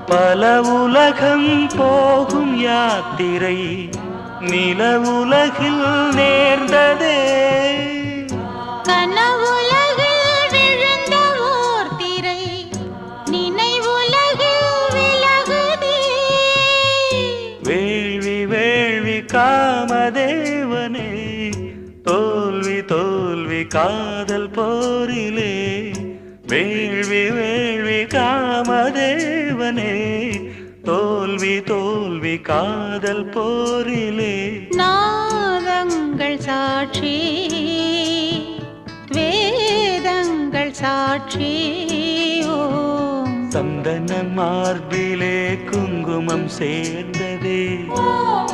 பல உலகம் போகும் யாத்திரை நில உலகில் நேர்ந்ததே. கனவுலகில் விழுந்த ஓர் திரை நினைவுலகில் விலகுதே. வேள்வி வேள்வி காமதேவனே, தோல்வி தோல்வி காதல் போரிலே. வேள்வி வேள்வி காமதேவனே, தோல்வி தோல்வி காதல் போரிலே. நாதங்கள் சாட்சி வேதங்கள் சாட்சி. ஓம் சந்தன மார்பிலே குங்குமம் சேர்ந்ததே. ஓம்